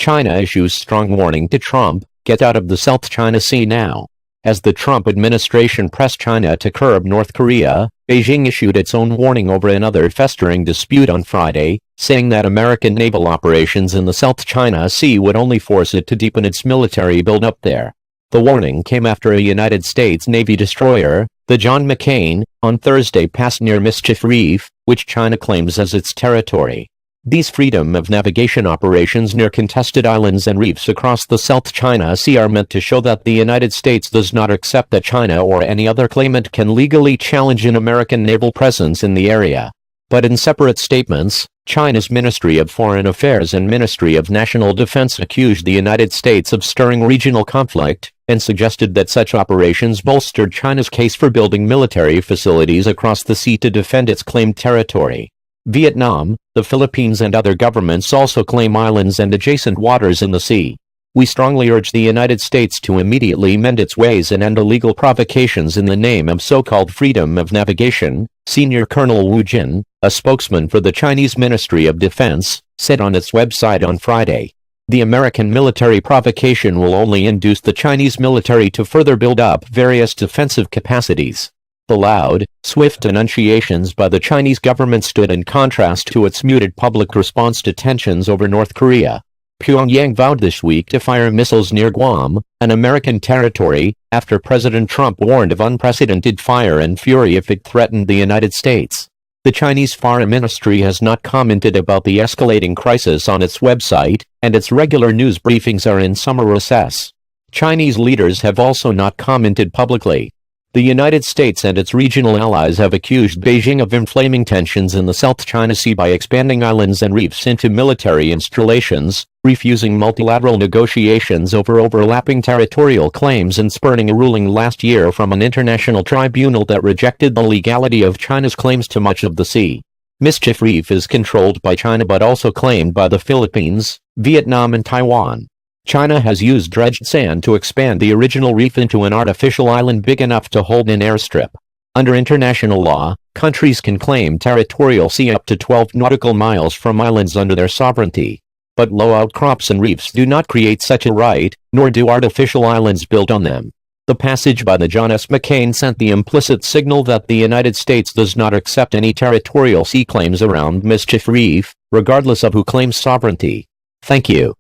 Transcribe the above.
China issues strong warning to Trump, get out of the South China Sea now. As the Trump administration pressed China to curb North Korea, Beijing issued its own warning over another festering dispute on Friday, saying that American naval operations in the South China Sea would only force it to deepen its military buildup there. The warning came after a United States Navy destroyer, the John McCain, on Thursday passed near Mischief Reef, which China claims as its territory. These freedom of navigation operations near contested islands and reefs across the South China Sea are meant to show that the United States does not accept that China or any other claimant can legally challenge an American naval presence in the area. But in separate statements, China's Ministry of Foreign Affairs and Ministry of National Defense accused the United States of stirring regional conflict, and suggested that such operations bolstered China's case for building military facilities across the sea to defend its claimed territory. Vietnam, the Philippines and other governments also claim islands and adjacent waters in the sea. We strongly urge the United States to immediately mend its ways and end illegal provocations in the name of so-called freedom of navigation, Senior Colonel Wu Jin, a spokesman for the Chinese Ministry of Defense, said on its website on Friday. The American military provocation will only induce the Chinese military to further build up various defensive capacities. The loud, swift enunciations by the Chinese government stood in contrast to its muted public response to tensions over North Korea. Pyongyang vowed this week to fire missiles near Guam, an American territory, after President Trump warned of unprecedented fire and fury if it threatened the United States. The Chinese Foreign Ministry has not commented about the escalating crisis on its website, and its regular news briefings are in summer recess. Chinese leaders have also not commented publicly. The United States and its regional allies have accused Beijing of inflaming tensions in the South China Sea by expanding islands and reefs into military installations, refusing multilateral negotiations over overlapping territorial claims and spurning a ruling last year from an international tribunal that rejected the legality of China's claims to much of the sea. Mischief Reef is controlled by China but also claimed by the Philippines, Vietnam and Taiwan. China has used dredged sand to expand the original reef into an artificial island big enough to hold an airstrip. Under international law, countries can claim territorial sea up to 12 nautical miles from islands under their sovereignty. But low outcrops and reefs do not create such a right, nor do artificial islands built on them. The passage by the John S. McCain sent the implicit signal that the United States does not accept any territorial sea claims around Mischief Reef, regardless of who claims sovereignty. Thank you.